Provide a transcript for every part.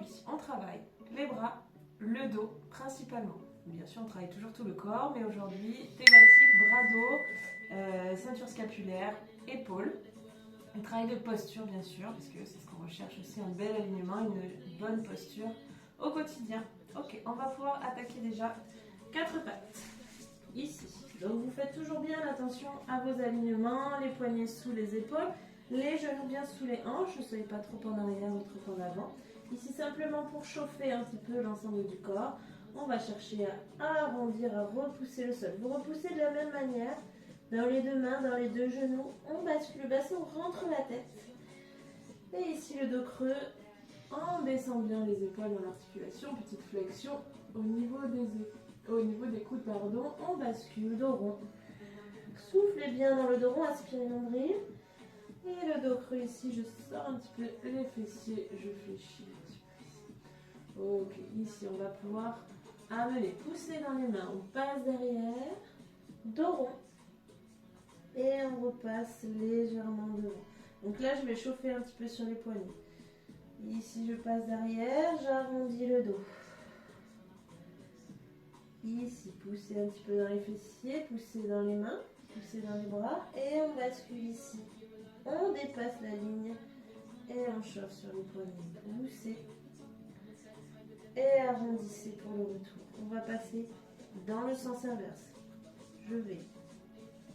ici, on travaille les bras, le dos principalement. Bien sûr, on travaille toujours tout le corps, mais aujourd'hui, thématique bras-dos, ceinture scapulaire, épaules. Un travail de posture, bien sûr, parce que c'est ce qu'on recherche aussi, un bel alignement, une bonne posture au quotidien. Ok, on va pouvoir attaquer déjà 4 pattes, ici. Donc vous faites toujours bien attention à vos alignements, les poignets sous les épaules, les genoux bien sous les hanches, ne soyez pas trop en arrière ou trop en avant. Ici simplement pour chauffer un petit peu l'ensemble du corps, on va chercher à arrondir, à repousser le sol. Vous repoussez de la même manière, dans les deux mains, dans les deux genoux, on bascule le bassin, on rentre la tête. Et ici le dos creux, en baissant bien les épaules dans l'articulation, petite flexion au niveau des coudes, pardon, on bascule, dos rond. Soufflez bien dans le dos rond, aspirez nombril. Et le dos creux ici, je sors un petit peu les fessiers, je fléchis un petit peu ici. Ok, ici on va pouvoir amener, pousser dans les mains, on passe derrière, dos rond. Et on repasse légèrement devant. Donc là, je vais chauffer un petit peu sur les poignets. Ici, je passe derrière, j'arrondis le dos. Ici, poussez un petit peu dans les fessiers, poussez dans les mains, poussez dans les bras. Et on bascule ici. On dépasse la ligne et on chauffe sur les poignets. Poussez et arrondissez pour le retour. On va passer dans le sens inverse. Je vais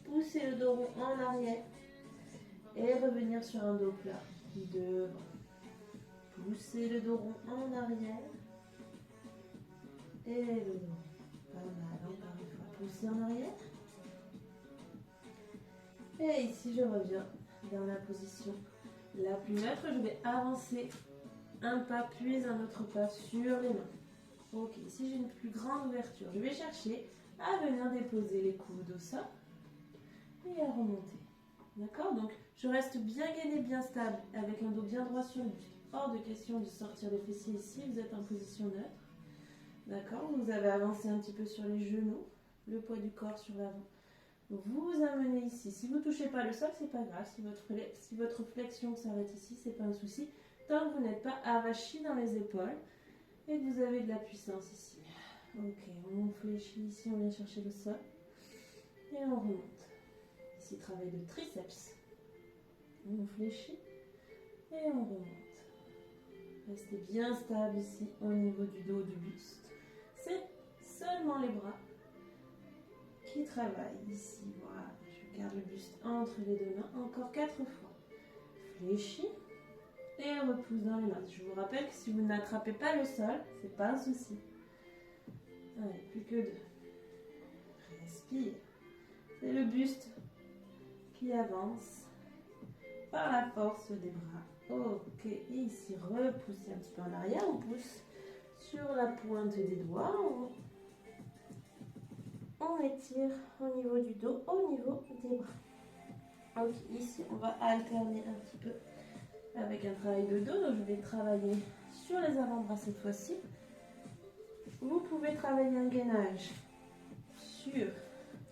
pousser le dos rond en arrière et revenir sur un dos plat devant. Poussez le dos rond en arrière et le dos. Pas mal, encore une fois. Poussez en arrière. Et ici, je reviens dans la position la plus neutre. Je vais avancer un pas, puis un autre pas sur les mains. Ok, ici, j'ai une plus grande ouverture. Je vais chercher à venir déposer les coudes au sol et à remonter. D'accord? Donc, je reste bien gainé, bien stable, avec un dos bien droit sur le buste. Hors de question de sortir les fessiers ici, vous êtes en position neutre. D'accord? Vous avez avancé un petit peu sur les genoux, le poids du corps sur l'avant. Vous vous amenez ici. Si vous ne touchez pas le sol, c'est pas grave. Si votre flexion s'arrête ici, c'est pas un souci. Tant que vous n'êtes pas avachi dans les épaules et que vous avez de la puissance ici. Ok, on fléchit ici, on vient chercher le sol et on remonte. Ici, travail de triceps. On fléchit et on remonte. Restez bien stable ici au niveau du dos, du buste. C'est seulement les bras qui travaillent ici. Voilà, je garde le buste entre les deux mains. Encore 4 fois. Fléchis et repousse dans les mains. Je vous rappelle que si vous n'attrapez pas le sol, c'est pas un souci. Allez, plus que 2. Respire. C'est le buste qui avance par la force des bras. Ok, et ici, repoussez un petit peu en arrière. On pousse sur la pointe des doigts. On étire au niveau du dos, au niveau des bras. Ok, ici, on va alterner un petit peu avec un travail de dos. Donc, je vais travailler sur les avant-bras cette fois-ci. Vous pouvez travailler un gainage sur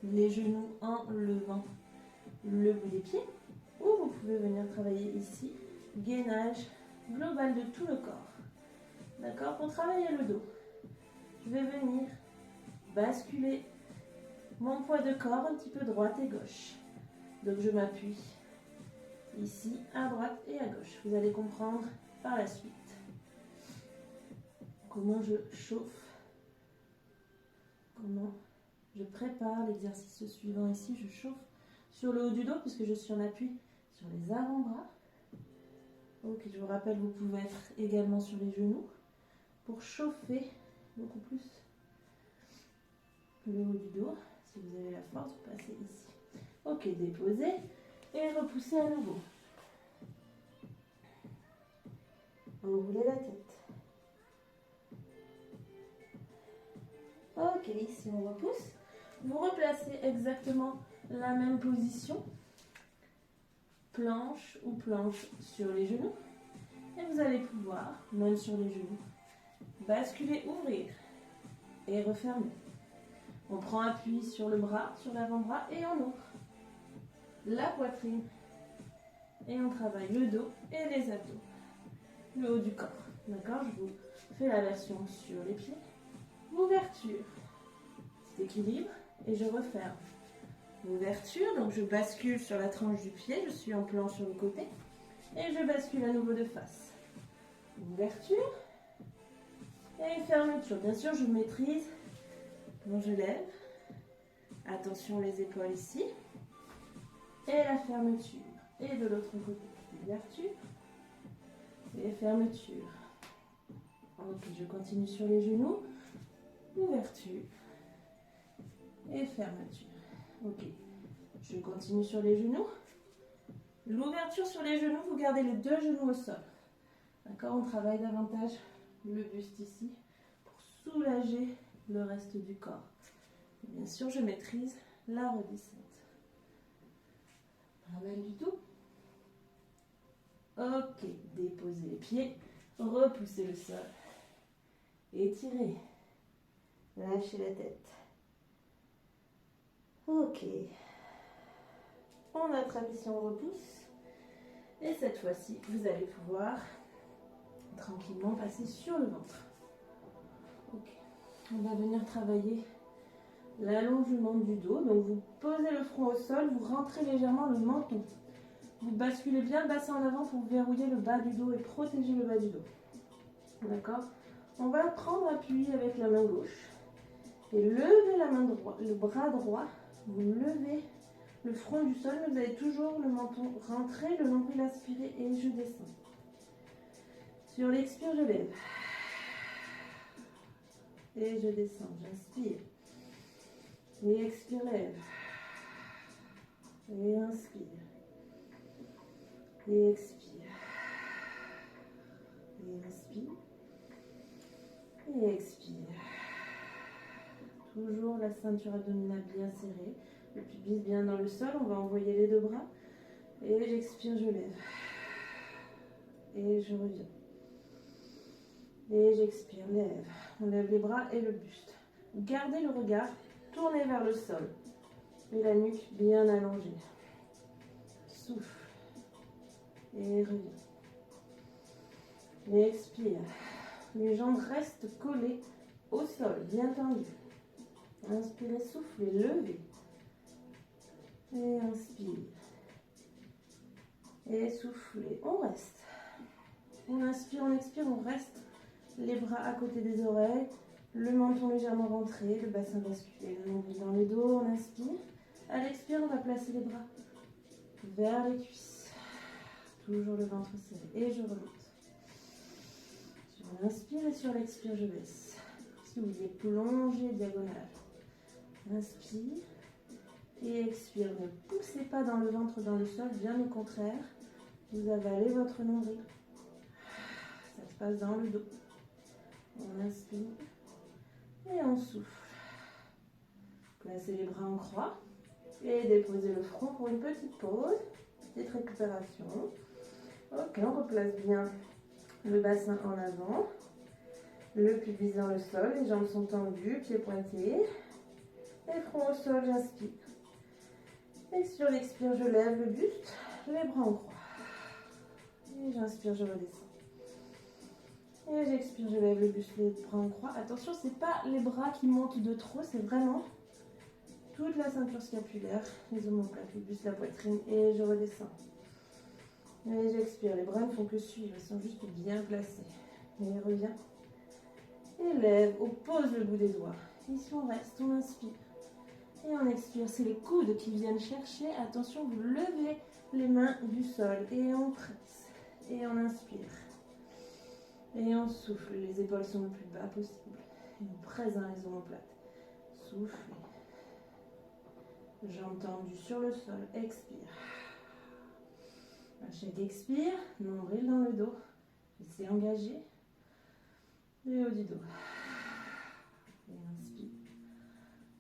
les genoux en levant le bout des pieds. Ou vous pouvez venir travailler ici, gainage global de tout le corps. D'accord? Pour travailler le dos, je vais venir basculer mon poids de corps un petit peu droite et gauche. Donc je m'appuie ici à droite et à gauche. Vous allez comprendre par la suite comment je chauffe, comment je prépare l'exercice suivant. Ici, je chauffe sur le haut du dos puisque je suis en appui sur les avant-bras. Ok, je vous rappelle, vous pouvez être également sur les genoux pour chauffer beaucoup plus le haut du dos. Si vous avez la force, vous passez ici. Ok, déposez et repoussez à nouveau. Enroulez la tête. Ok, ici on repousse. Vous replacez exactement la même position. Planche ou planche sur les genoux. Et vous allez pouvoir, même sur les genoux, basculer, ouvrir et refermer. On prend appui sur le bras, sur l'avant-bras et on ouvre la poitrine. Et on travaille le dos et les abdos. Le haut du corps. D'accord? Je vous fais la version sur les pieds. Ouverture. Petit équilibre et je referme. Ouverture, donc je bascule sur la tranche du pied, je suis en plan sur le côté. Et je bascule à nouveau de face. Ouverture. Et fermeture. Bien sûr, je maîtrise quand je lève. Attention les épaules ici. Et la fermeture. Et de l'autre côté. Ouverture. Et fermeture. Ok, je continue sur les genoux. Ouverture. Et fermeture. Ok. Je continue sur les genoux. L'ouverture sur les genoux, vous gardez les deux genoux au sol. D'accord? On travaille davantage le buste ici pour soulager le reste du corps. Et bien sûr, je maîtrise la redescente. Ramène du tout. Ok. Déposez les pieds. Repoussez le sol. Étirez. Lâchez la tête. Ok. On attrape ici, on repousse. Et cette fois-ci, vous allez pouvoir tranquillement passer sur le ventre. Ok. On va venir travailler l'allongement du dos. Donc vous posez le front au sol, vous rentrez légèrement le menton. Vous basculez bien le bassin en avant pour verrouiller le bas du dos et protéger le bas du dos. D'accord? On va prendre appui avec la main gauche et lever la main droite, le bras droit. Vous levez le front du sol, mais vous avez toujours le menton rentré, le nombril aspiré et je descends. Sur l'expire, je lève. Et je descends, j'inspire. Et expire, lève. Et inspire. Et expire. Et inspire. Et expire. Toujours la ceinture abdominale bien serrée. Le pubis bien dans le sol. On va envoyer les deux bras. Et j'expire, je lève. Et je reviens. Et j'expire, lève. On lève les bras et le buste. Gardez le regard tourné vers le sol. Et la nuque bien allongée. Souffle. Et reviens. Et expire. Les jambes restent collées au sol, bien tendues. Inspirez, soufflez, levez. Et inspire. Et soufflez. On reste. On inspire, on expire, on reste. Les bras à côté des oreilles. Le menton légèrement rentré, le bassin basculé, le nombril dans le dos. On inspire. À l'expire, on va placer les bras vers les cuisses. Toujours le ventre serré. Et je remonte. Sur l'inspire et sur l'expire, je baisse. Si vous voulez plonger diagonale. Inspire. Et expire. Ne poussez pas dans le ventre, dans le sol. Bien au contraire. Vous avalez votre nombril. Ça se passe dans le dos. On inspire. Et on souffle. Placez les bras en croix. Et déposez le front pour une petite pause. Petite récupération. Ok, on replace bien le bassin en avant. Le pubis dans le sol. Les jambes sont tendues. Pieds pointés. Et front au sol, j'inspire. Et sur l'expire, je lève le buste. Les bras en croix. Et j'inspire, je redescends. Et j'expire, je lève le buste, les bras en croix. Attention, ce n'est pas les bras qui montent de trop, c'est vraiment toute la ceinture scapulaire, les omoplates, le buste, la poitrine. Et je redescends. Et j'expire, les bras ne font que suivre, ils sont juste bien placés. Et reviens. Et lève, oppose le bout des doigts. Ici, on reste, on inspire. Et on expire, c'est les coudes qui viennent chercher. Attention, vous levez les mains du sol. Et on presse. Et on inspire. Et on souffle. Les épaules sont le plus bas possible. Et on presse dans les omoplates. Soufflez. Jambes tendues sur le sol. Expire. À chaque expire, nombril dans le dos. Laissez engager. Et haut du dos. Et inspire.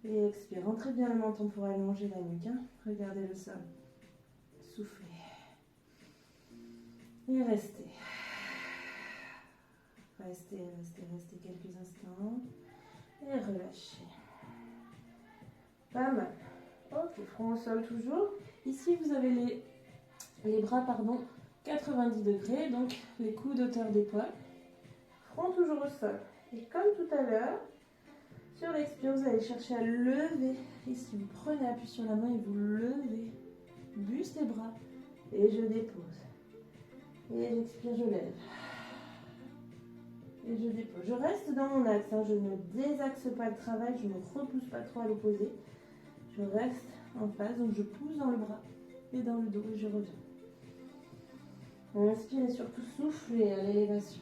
Et expire. Rentrez bien le menton pour allonger la nuque. Hein. Regardez le sol. Soufflez. Et restez. Restez, restez, restez quelques instants. Et relâchez. Pas mal. Ok, front au sol toujours. Ici, vous avez les bras, 90 degrés. Donc, les coudes hauteur d'épaule. front toujours au sol. Et comme tout à l'heure, sur l'expire, vous allez chercher à lever. Ici, vous prenez appui sur la main et vous levez. Buste et bras. Et je dépose. Et j'expire, je lève. Et je dépose. Je reste dans mon axe. Hein. Je ne désaxe pas le travail. Je ne me repousse pas trop à l'opposé. Je reste en face. Donc je pousse dans le bras et dans le dos. Et je reviens. Inspirez et surtout soufflez à l'élévation.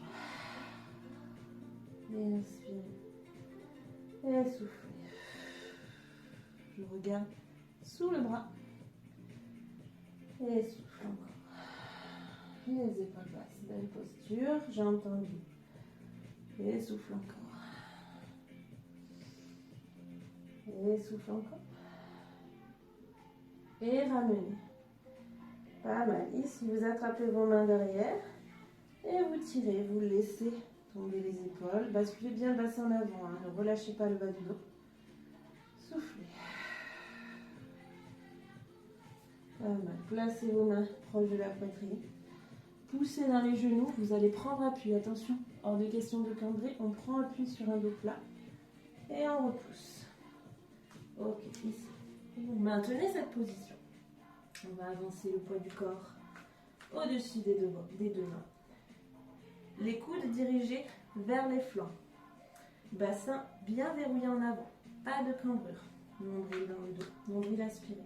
Et inspirez. Et soufflez. Je regarde sous le bras. Et souffle encore. Et les épaules basses. Belle posture. J'ai entendu. Et souffle encore. Et souffle encore. Et ramenez. Pas mal. Ici, vous attrapez vos mains derrière. Et vous tirez. Vous laissez tomber les épaules. Basculez bien le bassin en avant. Hein. Ne relâchez pas le bas du dos. Soufflez. Pas mal. Placez vos mains proches de la poitrine. Poussez dans les genoux. Vous allez prendre appui. Attention. Hors de question de cambrer. On prend appui sur un dos plat. Et on repousse. Ok. Ici. Vous maintenez cette position. On va avancer le poids du corps au-dessus des deux mains. Les coudes dirigés vers les flancs. Bassin bien verrouillé en avant. Pas de cambrure. Nombril dans le dos. Nombril aspiré.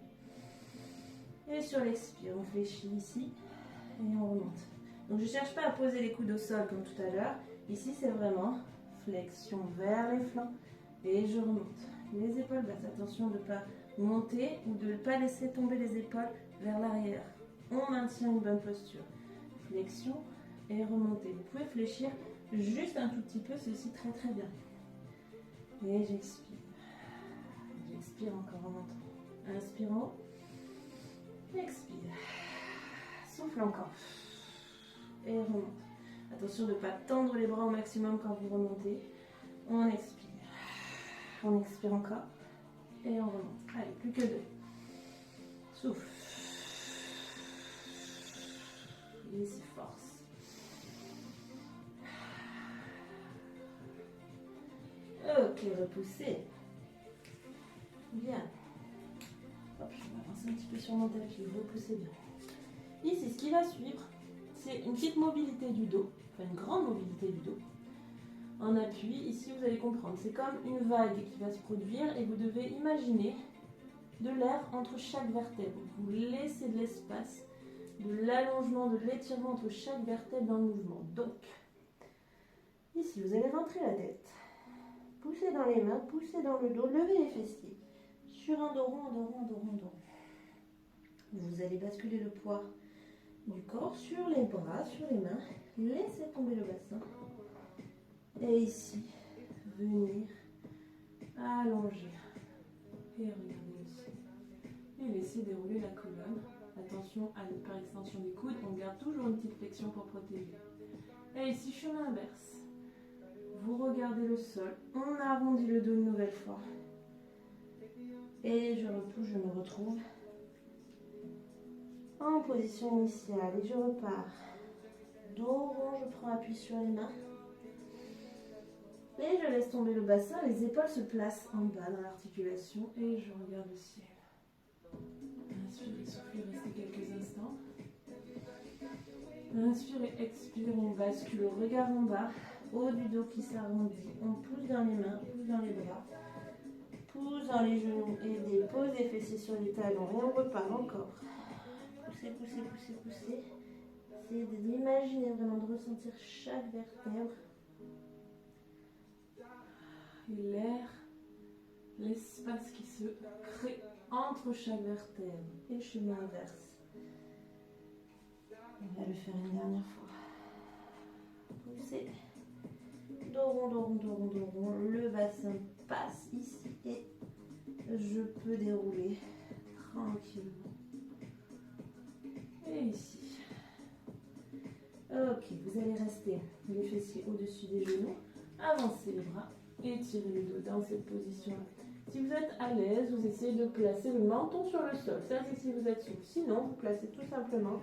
Et sur l'expire, on fléchit ici et on remonte. Donc je ne cherche pas à poser les coudes au sol comme tout à l'heure. Ici, c'est vraiment flexion vers les flancs et je remonte. Les épaules basses. Attention de ne pas monter ou de ne pas laisser tomber les épaules vers l'arrière. On maintient une bonne posture. Flexion et remontée. Vous pouvez fléchir juste un tout petit peu, c'est aussi très très bien. Et j'expire. J'expire encore en montant. Inspirant. Expire. Souffle encore. Et remonte. Attention de ne pas tendre les bras au maximum quand vous remontez. On expire. On expire encore. Et on remonte. Allez, plus que deux. Souffle. Et ici, force. Ok, repoussez. Bien. Hop, je vais avancer un petit peu sur mon tapis. Repoussez bien. Ici, ce qui va suivre, c'est une petite mobilité du dos. Enfin, une grande mobilité du dos. En appui, ici, vous allez comprendre. C'est comme une vague qui va se produire et vous devez imaginer de l'air entre chaque vertèbre. Vous laissez de l'espace, de l'allongement, de l'étirement entre chaque vertèbre dans le mouvement. Donc, ici, vous allez rentrer la tête. Poussez dans les mains, poussez dans le dos, levez les fessiers. Sur un dos rond, un dos rond, un dos rond, un dos rond. Vous allez basculer le poids du corps sur les bras, sur les mains. Laissez tomber le bassin. Et ici, venir allonger. Et regardez ici. Et laissez dérouler la colonne. Attention à l'hyperextension des coudes. On garde toujours une petite flexion pour protéger. Et ici, chemin inverse. Vous regardez le sol. On arrondit le dos une nouvelle fois. Et je repousse, je me retrouve en position initiale. Et je repars. Dos rond, je prends appui sur les mains. Et je laisse tomber le bassin. Les épaules se placent en bas dans l'articulation. Et je regarde le ciel. Inspirez, soufflez, restez quelques instants. Inspirez, expirez, on bascule. Regard en bas. Haut du dos qui s'arrondit. On pousse dans les mains, pousse dans les bras. Pousse dans les genoux et dépose les fessiers sur les talons. Et on repart encore. Poussez, poussez, poussez, poussez. Essayez d'imaginer vraiment de ressentir chaque vertèbre. Et l'air, l'espace qui se crée entre chaque vertèbre. Et chemin inverse. On va le faire une dernière fois. Poussez. Dos rond, dos rond, dos rond, dos rond. Le bassin passe ici et je peux dérouler tranquillement. Et ici. Ok, vous allez rester les fessiers au-dessus des genoux. Avancez les bras. Étirez le dos dans cette position-là. Si vous êtes à l'aise, vous essayez de placer le menton sur le sol. Ça, c'est si vous êtes souple. Sinon, vous placez tout simplement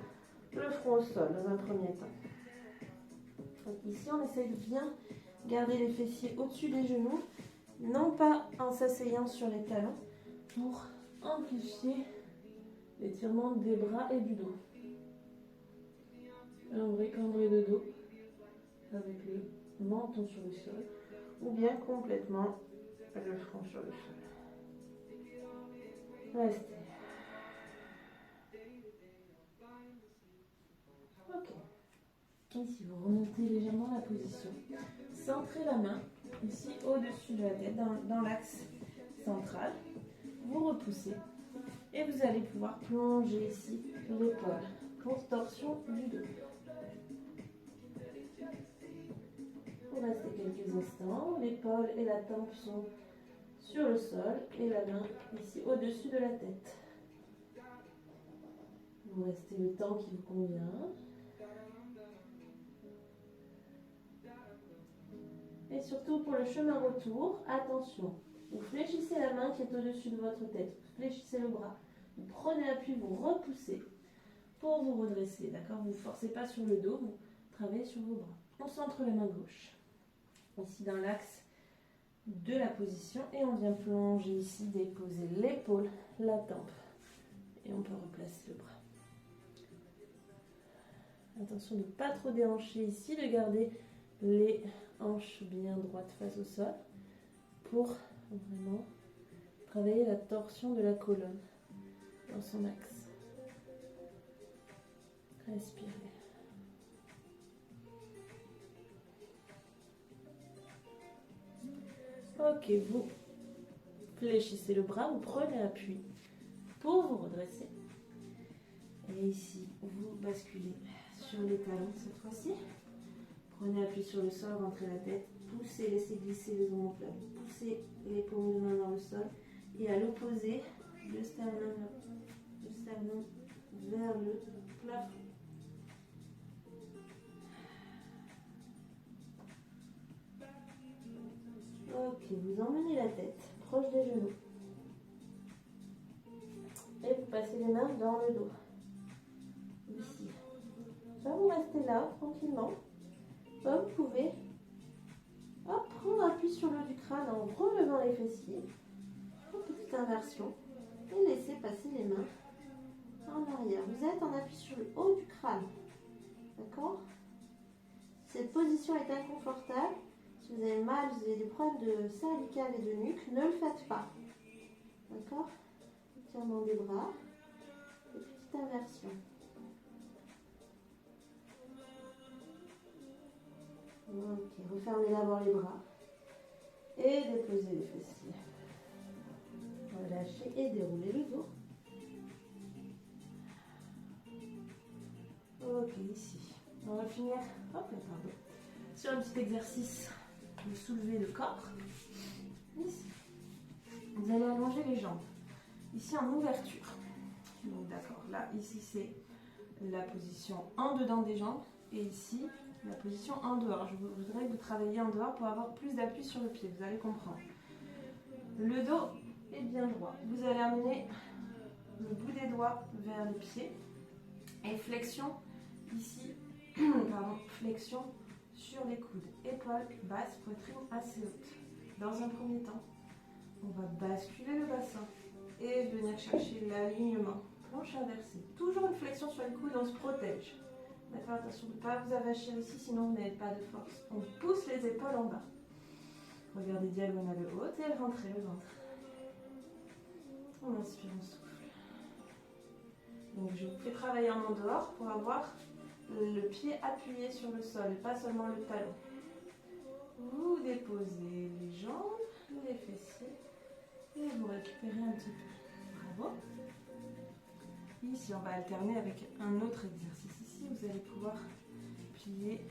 le front au sol dans un premier temps. Donc ici, on essaye de bien garder les fessiers au-dessus des genoux, non pas en s'asseyant sur les talons, pour amplifier l'étirement des bras et du dos. Un vrai cambré de dos avec le menton sur le sol ou bien complètement le front sur le sol. Restez. Ok. Ici, vous remontez légèrement la position. Centrez la main ici au-dessus de la tête, dans l'axe central. Vous repoussez et vous allez pouvoir plonger ici l'épaule pour torsion du dos. Vous restez quelques instants. L'épaule et la tempe sont sur le sol et la main ici au-dessus de la tête. Vous restez le temps qui vous convient. Et surtout pour le chemin retour, attention, vous fléchissez la main qui est au-dessus de votre tête, vous fléchissez le bras, vous prenez appui, vous repoussez pour vous redresser, d'accord? Vous ne forcez pas sur le dos, vous travaillez sur vos bras. On centre la main gauche, ici dans l'axe de la position, et on vient plonger ici, déposer l'épaule, la tempe, et on peut replacer le bras. Attention de ne pas trop déhancher ici, de garder les hanches bien droites face au sol pour vraiment travailler la torsion de la colonne dans son axe. Respirez. Ok, vous fléchissez le bras, vous prenez appui pour vous redresser. Et ici, vous basculez sur les talons cette fois-ci. Prenez appui sur le sol, rentrez la tête, poussez, laissez glisser les omoplates, poussez les paumes de main dans le sol. Et à l'opposé, le sternum vers le plafond. Ok, vous emmenez la tête proche des genoux. Et vous passez les mains dans le dos. Ici. Là, vous restez là, tranquillement. Là, vous pouvez prendre appui sur le haut du crâne en relevant les fessiers. Une petite inversion. Et laissez passer les mains en arrière. Vous êtes en appui sur le haut du crâne. D'accord? Cette position est inconfortable. Si vous avez mal, vous avez des problèmes de cervicales et de nuque, ne le faites pas. D'accord? Étirement des bras. Et petite inversion. Ok, refermez d'abord les bras. Et déposez les fessiers. Relâchez et déroulez le dos. Ok, ici. On va finir sur un petit exercice de soulever le corps. Ici. Vous allez allonger les jambes. Ici en ouverture. Donc d'accord, là, ici c'est la position en dedans des jambes. Et ici, la position en dehors. Je voudrais que vous travailliez en dehors pour avoir plus d'appui sur le pied. Vous allez comprendre. Le dos est bien droit. Vous allez amener le bout des doigts vers les pieds. Et flexion ici, flexion sur les coudes. Épaules basses, poitrine assez haute. Dans un premier temps, on va basculer le bassin et venir chercher l'alignement. Planche inversée. Toujours une flexion sur les coudes, on se protège. D'accord, attention de ne pas vous avachir ici, sinon vous n'avez pas de force. On pousse les épaules en bas. Regardez diagonale haute et rentrez le ventre. On inspire, on souffle. Donc je vous fais travailler en dehors pour avoir le pied appuyé sur le sol, pas seulement le talon. Vous déposez les jambes, les fessiers et vous récupérez un petit peu. Bravo. Ici, on va alterner avec un autre exercice. Ici, vous allez pouvoir plier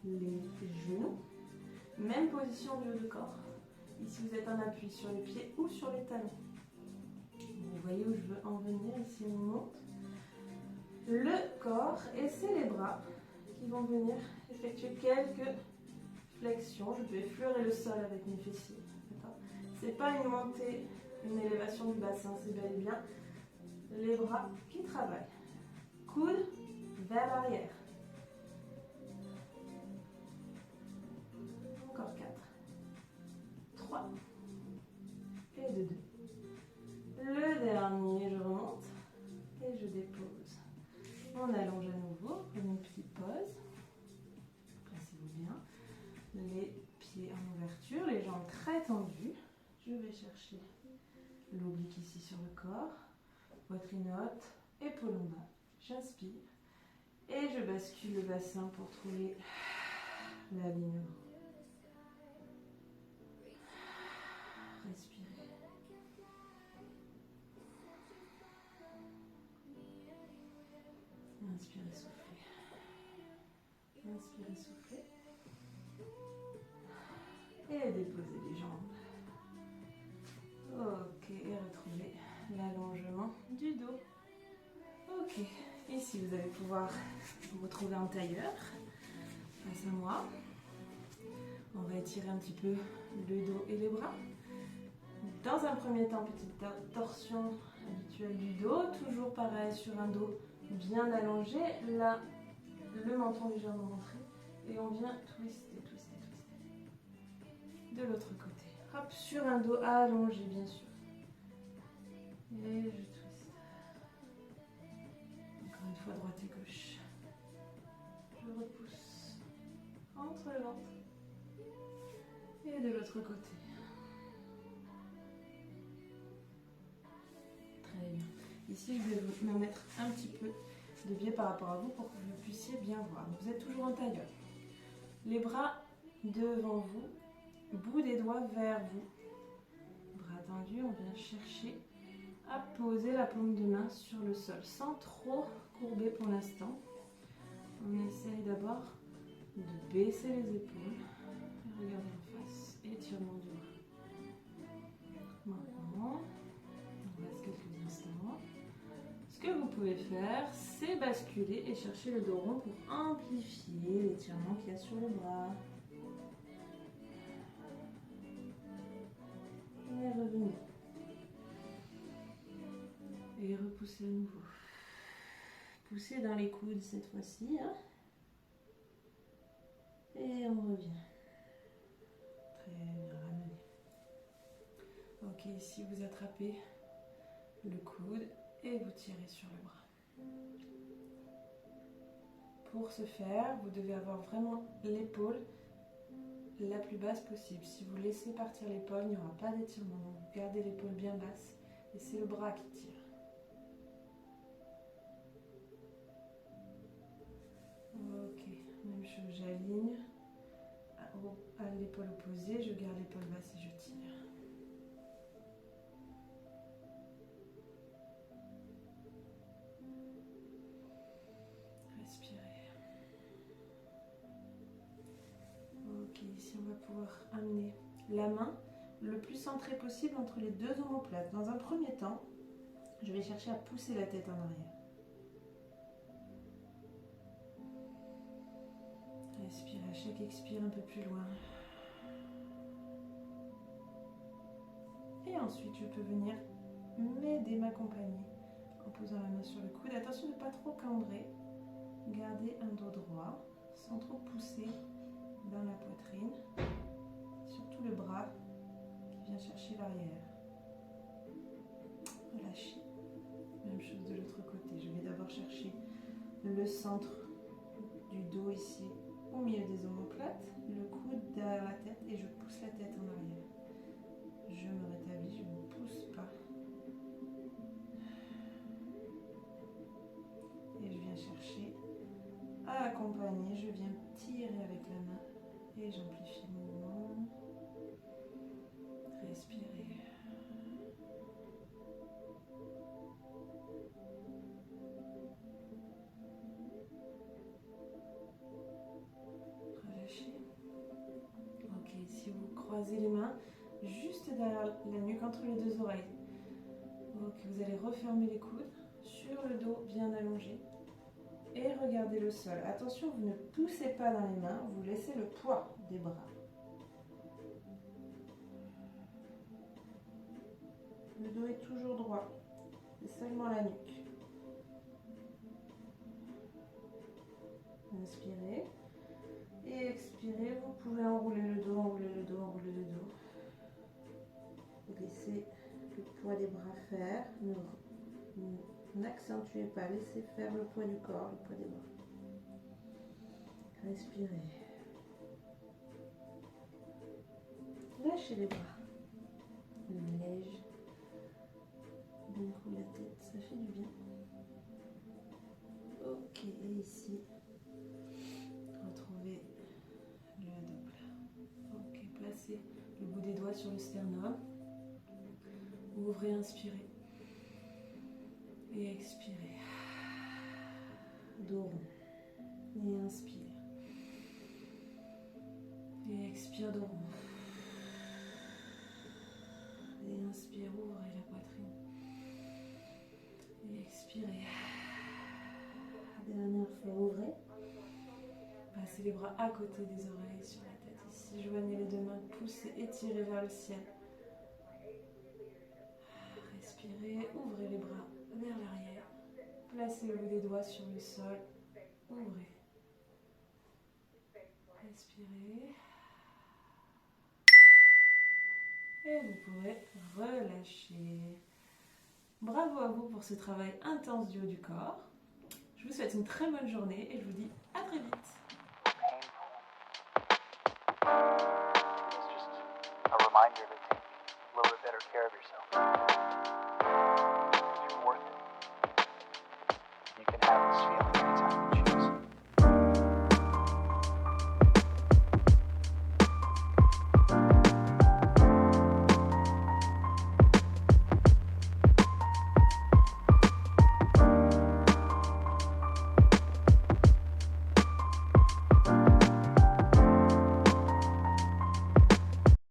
les genoux. Même position du haut du corps. Ici, vous êtes en appui sur les pieds ou sur les talons. Vous voyez où je veux en venir. Ici, on monte le corps et c'est les bras qui vont venir effectuer quelques flexions. Je peux effleurer le sol avec mes fessiers. Ce n'est pas une montée, une élévation du bassin, c'est bel et bien les bras qui travaillent. Coude vers l'arrière. 3 et de 2. Le dernier, je remonte et je dépose. On allonge à nouveau, prenez une petite pause. Placez-vous bien. Les pieds en ouverture, les jambes très tendues. Je vais chercher l'oblique ici sur le corps. Poitrine haute, épaule en bas. J'inspire. Et je bascule le bassin pour trouver la ligne. Respirez. Inspirez, soufflez. Inspirez, soufflez. Et déposez les jambes. Ok, et retrouvez l'allongement du dos. Ok, ici vous allez pouvoir vous retrouver en tailleur face à moi. On va étirer un petit peu le dos et les bras. Dans un premier temps, petite torsion habituelle du dos. Toujours pareil sur un dos bien allongé. Là, le menton légèrement rentré. Et on vient twister, twister, twister. De l'autre côté. Hop, sur un dos allongé, bien sûr. Et je twiste. Encore une fois, droite et gauche. Je repousse entre le ventre. Et de l'autre côté. Très bien. Ici, je vais me mettre un petit peu de biais par rapport à vous pour que vous puissiez bien voir. Vous êtes toujours en tailleur. Les bras devant vous, bout des doigts vers vous. Bras tendus, on vient chercher à poser la paume de main sur le sol sans trop courber pour l'instant. On essaye d'abord de baisser les épaules. Regardez en face, étirement du bras. Maintenant, on reste quelques instants. Ce que vous pouvez faire, c'est basculer et chercher le dos rond pour amplifier l'étirement qu'il y a sur le bras. Et revenez. Et repoussez à nouveau. Poussez dans les coudes cette fois-ci. Hein. Et on revient. Très bien, ramenez. Ok, ici vous attrapez le coude et vous tirez sur le bras. Pour ce faire, vous devez avoir vraiment l'épaule la plus basse possible. Si vous laissez partir l'épaule, il n'y aura pas d'étirement. Donc vous gardez l'épaule bien basse et c'est le bras qui tire. Ok, même chose, j'aligne à l'épaule opposée, je garde l'épaule basse et je tire. Respirez. Ok, ici on va pouvoir amener la main le plus centrée possible entre les deux omoplates. Dans un premier temps, je vais chercher à pousser la tête en arrière. Respirez à chaque expire un peu plus loin. Et ensuite, je peux venir m'aider, m'accompagner en posant la main sur le coude. Attention de ne pas trop cambrer. Gardez un dos droit sans trop pousser dans la poitrine. Surtout le bras qui vient chercher l'arrière. Relâchez. Même chose de l'autre côté. Je vais d'abord chercher le centre du dos ici au milieu des omoplates, le coude derrière la tête et je pousse la tête en arrière. Je me rétablis, je ne pousse pas. Et je viens chercher à accompagner, je viens tirer avec la main et j'amplifie le mouvement. Respirez. Si vous croisez les mains juste derrière la nuque entre les deux oreilles. Ok, vous allez refermer les coudes sur le dos bien allongé et regardez le sol. Attention, vous ne poussez pas dans les mains, vous laissez le poids des bras. Le dos est toujours droit, c'est seulement la nuque. Inspirez. Et expirez, vous pouvez enrouler le dos, enrouler le dos, enrouler le dos. faire. N'accentuez pas, laissez faire le poids du corps, le poids des bras. Respirez. Lâchez les bras. Léger. D'un coup la tête, ça fait du bien. Ok, et ici, retrouvez le double. Ok, placez le bout des doigts sur le sternum. Ouvrez, inspirez. Et expirez. Dos rond. Et inspire. Et expire dos rond. Et inspire, ouvrez la poitrine. Et expirez. Dernière fois, ouvrez. Passez les bras à côté des oreilles sur la tête. Ici, joignez les deux mains, poussez, étirez vers le ciel. Respirez, ouvrez les bras vers l'arrière. Placez le bout des doigts sur le sol. Ouvrez. Respirez. Et vous pourrez relâcher. Bravo à vous pour ce travail intense du haut du corps. Je vous souhaite une très bonne journée et je vous dis à très vite.